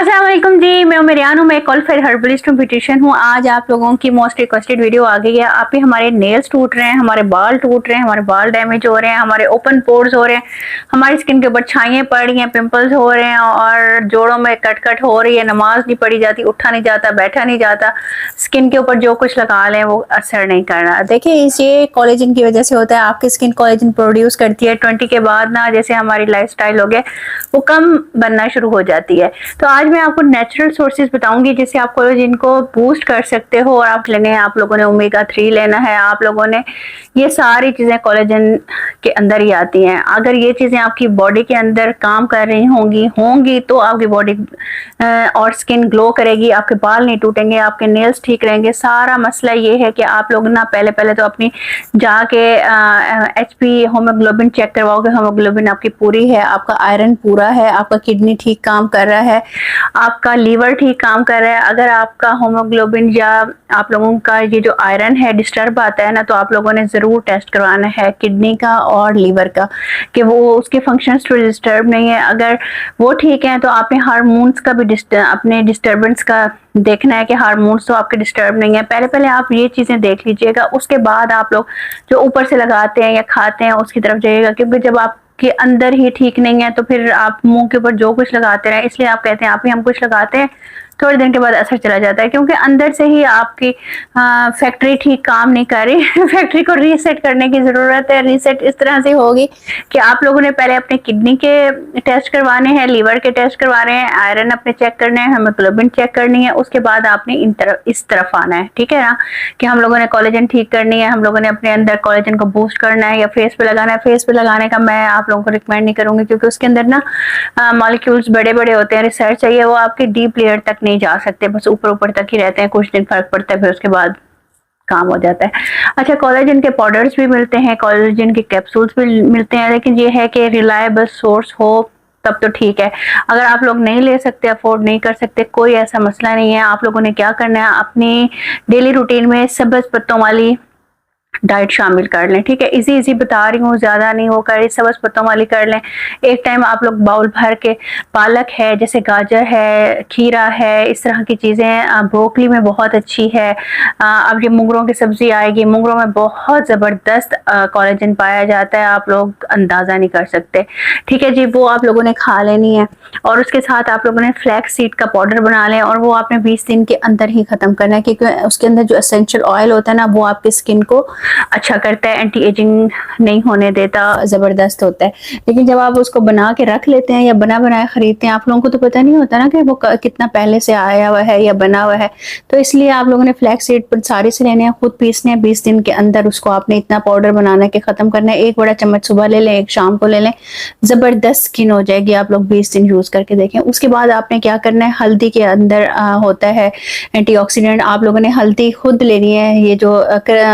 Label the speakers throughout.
Speaker 1: अस्सलाम वालेकुम जी, मैं उमरियान हूँ। मैं क्वालिफाइड हर्बलिस्ट हूँ, ब्यूटिशियन हूँ। आज आप लोगों की मोस्ट रिक्वेस्टेड वीडियो आ गई है। आप ही हमारे नेल्स टूट रहे हैं, हमारे बाल टूट रहे हैं, हमारे बाल डैमेज हो रहे हैं, हमारे ओपन पोर्स हो रहे हैं, हमारी स्किन के ऊपर छाइयाँ पड़ रही हैं, पिंपल्स हो रहे हैं और जोड़ों में कट हो रही है, नमाज नहीं पढ़ी जाती, उठा नहीं जाता, बैठा नहीं जाता, स्किन के ऊपर जो कुछ लगा लें वो असर नहीं कर रहा। देखिए, ये कोलेजन की वजह से होता है। आपकी स्किन कोलेजन प्रोड्यूस करती है। 20 के बाद ना, जैसे हमारी लाइफस्टाइल हो गया, वो कम बनना शुरू हो जाती है। तो आज मैं आपको नेचुरल सोर्सेज बताऊंगी जिससे आप कोलेजन को बूस्ट कर सकते हो। और आप लेने हैं, आप लोगों ने ओमेगा 3 लेना है, आप लोगों ने ये सारी चीजें कोलेजन के अंदर ही आती हैं। अगर ये चीजें आपकी बॉडी के अंदर काम कर रही होंगी तो आपकी बॉडी और स्किन ग्लो करेगी, आपके बाल नहीं टूटेंगे, आपके नेल्स ठीक रहेंगे। सारा मसला ये है कि आप लोग ना पहले तो अपनी जाके HP हीमोग्लोबिन चेक करवाओगे। हीमोग्लोबिन आपकी पूरी है, आपका आयरन पूरा है, आपका किडनी ठीक काम कर रहा है, आपका लीवर ठीक काम कर रहा है। अगर आपका हीमोग्लोबिन या आप लोगों का ये जो आयरन है डिस्टर्ब आता है ना, तो आप लोगों ने जरूर टेस्ट करवाना है किडनी का और लीवर का, कि वो उसके फंक्शंस तो डिस्टर्ब नहीं है। अगर वो ठीक है तो आपने हार्मोन्स का भी अपने डिस्टर्बेंस का देखना है कि हार्मोन्स तो आपके डिस्टर्ब नहीं है। पहले आप ये चीजें देख लीजिएगा, उसके बाद आप लोग जो ऊपर से लगाते हैं या खाते हैं उसकी तरफ जाइएगा। क्योंकि जब आप के अंदर ही ठीक नहीं है तो फिर आप मुंह के ऊपर जो कुछ लगाते रहे। इसलिए आप कहते हैं आप ही हम कुछ लगाते हैं, थोड़े दिन के बाद असर चला जाता है, क्योंकि अंदर से ही आपकी फैक्ट्री ठीक काम नहीं कर रही। फैक्ट्री को रीसेट करने की जरूरत है। रीसेट इस तरह से होगी कि आप लोगों ने पहले अपने किडनी के टेस्ट करवाने हैं, लीवर के टेस्ट करवाने हैं, आयरन अपने चेक करने हैं, हीमोग्लोबिन चेक करनी है। उसके बाद आपने इस तरफ आना है, ठीक है ना, कि हम लोगों ने कोलेजन ठीक करनी है, हम लोगों ने अपने अंदर कोलेजन को बूस्ट करना है या फेस पे लगाना है। फेस पे लगाने का मैं आप लोगों को रिकमेंड नहीं करूंगी, क्योंकि उसके अंदर ना मॉलिक्यूल्स बड़े बड़े होते हैं। रिसर्च चाहिए, वो आपके डीप लेयर तक नहीं जा सकते, बस ऊपर तक ही रहते हैं। कुछ दिन फर्क पड़ता है, फिर उसके बाद काम हो जाता है। अच्छा, कोलेजन के पाउडर्स भी मिलते हैं, कोलेजन के कैप्सूल्स भी मिलते हैं, लेकिन ये है कि रिलायबल सोर्स हो तब तो ठीक है। अगर आप लोग नहीं ले सकते, अफोर्ड नहीं कर सकते, कोई ऐसा मसला नहीं है। आप लोगों ने क्या करना है, अपनी डेली रूटीन में सब्ज पत्तों वाली डाइट शामिल कर लें, ठीक है। इजी बता रही हूँ, ज्यादा नहीं वो कर रही, सबज पत्तों वाली कर लें। एक टाइम आप लोग बाउल भर के, पालक है, जैसे गाजर है, खीरा है, इस तरह की चीजें, ब्रोकली में बहुत अच्छी है। अब ये मुंगरों की सब्जी आएगी, मुंगरों में बहुत जबरदस्त कोलेजन पाया जाता है, आप लोग अंदाजा नहीं कर सकते, ठीक है जी। वो आप लोगों ने खा लेनी है। और उसके साथ आप लोगों ने फ्लैक्स सीड का पाउडर बना लें, और वो आपने 20 दिन के अंदर ही खत्म करना है, क्योंकि उसके अंदर जो एसेंशियल ऑयल होता है ना, वो आपकी स्किन को अच्छा करता है, एंटी एजिंग नहीं होने देता, जबरदस्त होता है। लेकिन जब आप उसको बना के रख लेते हैं या बना बनाया खरीदते हैं, आप लोगों को तो पता नहीं होता ना कि वो कितना पहले से आया हुआ है या बना हुआ है। तो इसलिए आप लोगों ने फ्लैक्स सीड पर सारे से लेने हैं, खुद पीसने हैं। 20 दिन के अंदर उसको आपने इतना पाउडर बनाना के खत्म करना है। एक बड़ा चम्मच सुबह ले लें, एक शाम को ले लें, जबरदस्त स्किन हो जाएगी। आप लोग 20 दिन यूज करके देखें। उसके बाद आपने क्या करना है, हल्दी के अंदर होता है एंटीऑक्सीडेंट। आप लोगों ने हल्दी खुद लेनी है, ये जो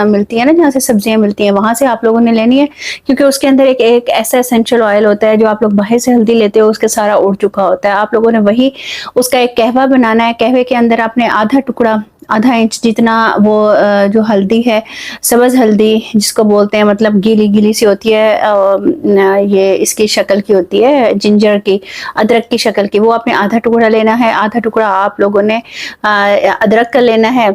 Speaker 1: मिलती है ना, जहाँ से सब्जियां मिलती हैं, वहां से आप लोगों ने लेनी है, क्योंकि उसके अंदर एक ऐसा एसेंशियल ऑयल होता है जो आप लोग बाहर से हल्दी लेते हो उसके सारा उड़ चुका होता है। आप लोगों ने वही उसका एक कहवा बनाना है। कहवे के अंदर आपने आधा इंच जितना वो जो हल्दी है, सब्ज हल्दी जिसको बोलते हैं, मतलब गीली गीली सी होती है, ये इसकी शक्ल की होती है, जिंजर की, अदरक की शक्ल की, वो आपने आधा टुकड़ा लेना है। आधा टुकड़ा आप लोगों ने अदरक का लेना है,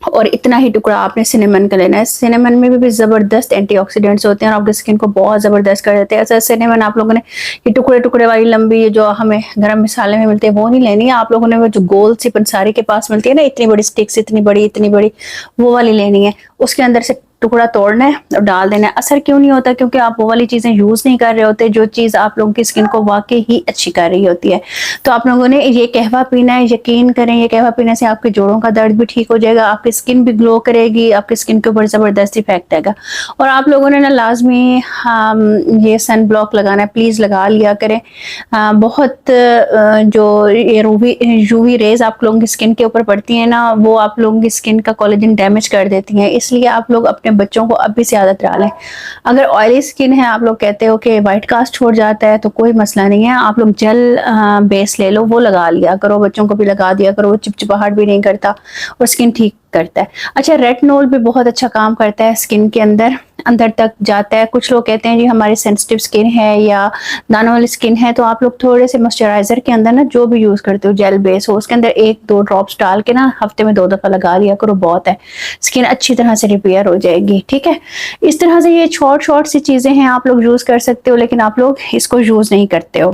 Speaker 1: और इतना ही टुकड़ा आपने सिनेमन का लेना है। सिनेमन में भी जबरदस्त एंटीऑक्सीडेंट्स होते हैं और आपकी स्किन को बहुत जबरदस्त कर देते हैं। ऐसा सिनेमन आप लोगों ने ये टुकड़े वाली लंबी जो हमें गरम मसाले में मिलते हैं वो नहीं लेनी है। आप लोगों ने वो जो गोल सी पंसारी के पास मिलती है ना, इतनी बड़ी स्टिक्स, इतनी बड़ी, वो वाली लेनी है। उसके अंदर से टुकड़ा तोड़ना है और डाल देना है। असर क्यों नहीं होता, क्योंकि आप वो वाली चीजें यूज नहीं कर रहे होते जो चीज आप लोगों की स्किन को वाकई ही अच्छी कर रही होती है। तो आप लोगों ने ये कहवा पीना है, यकीन करें, ये कहवा पीने से आपके जोड़ों का दर्द भी ठीक हो जाएगा, आपकी स्किन भी ग्लो करेगी, आपकी स्किन के ऊपर जबरदस्त इफेक्ट आएगा। और आप लोगों ने ना लाजमी ये सन ब्लॉक लगाना है, प्लीज लगा लिया करें। बहुत जो ये यूवी रेज आप लोगों की स्किन के ऊपर पड़ती है ना, वो आप लोगों की स्किन का कोलेजन डैमेज कर देती है। इसलिए आप लोग अपने बच्चों को अभी से आदत डालें। अगर ऑयली स्किन है, आप लोग कहते हो कि वाइट कास्ट छोड़ जाता है, तो कोई मसला नहीं है। आप लोग जेल बेस ले लो, वो लगा लिया करो, बच्चों को भी लगा दिया करो, वो चिपचिपाहट भी नहीं करता और स्किन ठीक करता है। अच्छा, रेटिनॉल भी बहुत अच्छा काम करता है स्किन के अंदर तक जाता है। कुछ लोग कहते हैं जी हमारी सेंसिटिव स्किन है या दानों वाली स्किन है, तो आप लोग थोड़े से मॉइस्चराइजर के अंदर ना जो भी यूज करते हो जेल बेस हो उसके अंदर 1-2 ड्रॉप्स डाल के ना हफ्ते में 2 दफा लगा लिया करो, बहुत है, स्किन अच्छी तरह से रिपेयर हो जाएगी। ठीक है, इस तरह से ये शॉर्ट सी चीजें हैं, आप लोग यूज कर सकते हो, लेकिन आप लोग इसको यूज नहीं करते हो।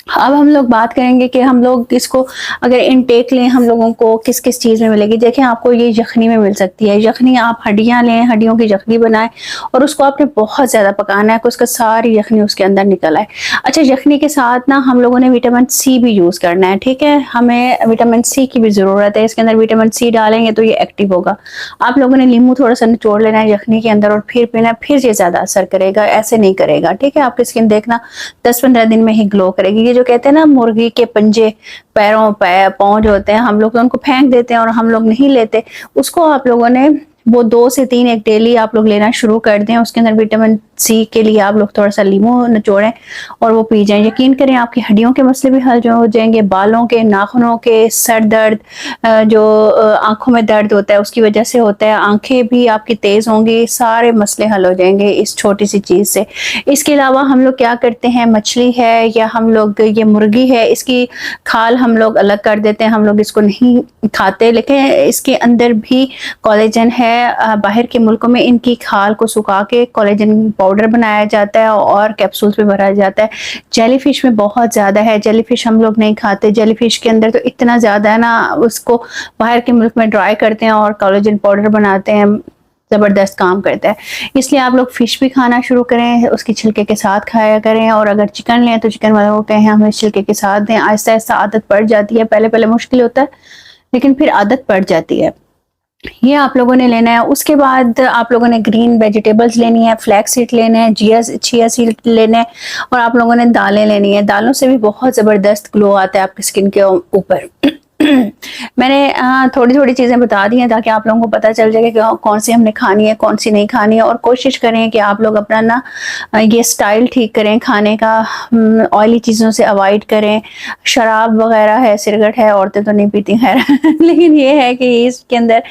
Speaker 1: अब हम लोग बात करेंगे कि हम लोग इसको अगर इनटेक लें हम लोगों को किस किस चीज़ में मिलेगी। देखें, आपको ये यखनी में मिल सकती है। यखनी आप हड्डियां लें, हड्डियों की यखनी बनाएं और उसको आपने बहुत ज़्यादा पकाना है कि उसका सारी यखनी उसके अंदर निकल आए। अच्छा, यखनी के साथ ना हम लोगों ने विटामिन सी भी यूज़ करना है। ठीक है, हमें विटामिन सी की भी ज़रूरत है। इसके अंदर विटामिन सी डालेंगे तो ये एक्टिव होगा। आप लोगों ने नींबू थोड़ा सा निचोड़ लेना है यखनी के अंदर और फिर पीना, फिर ये ज़्यादा असर करेगा, ऐसे नहीं करेगा। ठीक है, आपकी स्किन देखना 10-15 दिन में ही ग्लो करेगी। ये जो कहते हैं ना मुर्गी के पंजे पैरों पाँव जो होते हैं, हम लोग तो उनको फेंक देते हैं और हम लोग नहीं लेते, उसको आप लोगों ने वो 2 से 3 एक डेली आप लोग लेना शुरू कर दें। उसके अंदर विटामिन सी के लिए आप लोग थोड़ा सा नींबू निचोड़ें और वो पी जाएं। यकीन करें आपकी हड्डियों के मसले भी हल जो हो जाएंगे, बालों के, नाखूनों के, सर दर्द, जो आंखों में दर्द होता है उसकी वजह से होता है, आंखें भी आपकी तेज होंगी, सारे मसले हल हो जाएंगे इस छोटी सी चीज से। इसके अलावा हम लोग क्या करते हैं, मछली है या हम लोग ये मुर्गी है, इसकी खाल हम लोग अलग कर देते हैं, हम लोग इसको नहीं खाते, लेकिन इसके अंदर भी कोलेजन है। बाहर के मुल्कों में इनकी खाल को सुखा के कोलेजन पाउडर बनाया जाता है और कैप्सूल्स में भरा जाता है। जेलीफिश में बहुत ज्यादा है, जेलीफिश हम लोग नहीं खाते। जेलीफिश के अंदर तो इतना ज्यादा है ना, उसको बाहर के मुल्क में ड्राई करते हैं और कोलेजन पाउडर बनाते हैं, जबरदस्त काम करता है। इसलिए आप लोग फिश भी खाना शुरू करें, उसकी छिलके के साथ खाया करें, और अगर चिकन लें तो चिकन वालों को कहें हमें छिलके के साथ दें। आहिस्ता आहिस्ता आदत पड़ जाती है, पहले पहले मुश्किल होता है लेकिन फिर आदत पड़ जाती है। ये आप लोगों ने लेना है। उसके बाद आप लोगों ने ग्रीन वेजिटेबल्स लेनी है, फ्लैक्स सीड लेने हैं, चिया सीड लेने हैं, और आप लोगों ने दालें लेनी है। दालों से भी बहुत ज़बरदस्त ग्लो आता है आपकी स्किन के ऊपर। मैंने थोड़ी थोड़ी चीज़ें बता दी हैं ताकि आप लोगों को पता चल जाए कि कौन सी हमने खानी है, कौन सी नहीं खानी है, और कोशिश करें कि आप लोग अपना ना ये स्टाइल ठीक करें खाने का, ऑयली चीज़ों से अवॉइड करें। शराब वगैरह है, सिगरेट है, औरतें तो नहीं पीती खैर लेकिन ये है कि इसके अंदर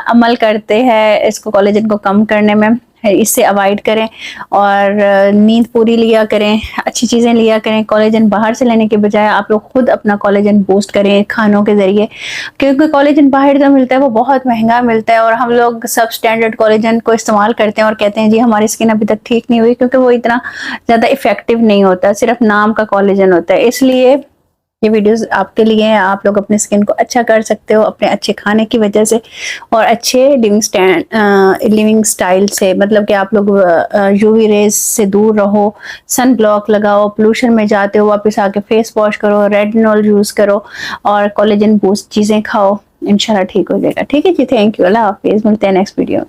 Speaker 1: अमल करते हैं इसको कोलेजन को कम करने में, इससे अवॉइड करें। और नींद पूरी लिया करें, अच्छी चीज़ें लिया करें। कोलेजन बाहर से लेने के बजाय आप लोग खुद अपना कोलेजन बूस्ट करें खानों के ज़रिए, क्योंकि कोलेजन बाहर जो मिलता है वो बहुत महंगा मिलता है और हम लोग सब स्टैंडर्ड कोलेजन को इस्तेमाल करते हैं और कहते हैं जी हमारी स्किन अभी तक ठीक नहीं हुई, क्योंकि वो इतना ज़्यादा इफेक्टिव नहीं होता, सिर्फ नाम का कोलेजन होता है। इसलिए ये वीडियोस आपके लिए हैं, आप लोग अपनी स्किन को अच्छा कर सकते हो अपने अच्छे खाने की वजह से और अच्छे लिविंग स्टाइल से। मतलब कि आप लोग यूवी रेज से दूर रहो, सन ब्लॉक लगाओ, पोल्यूशन में जाते हो वापस आके फेस वॉश करो, रेटिनॉल यूज करो और कोलेजन बूस्ट चीजें खाओ, इंशाल्लाह ठीक हो जाएगा। ठीक है जी, थैंक यू, अल्लाह हाफिज, मिलते हैं नेक्स्ट वीडियो में।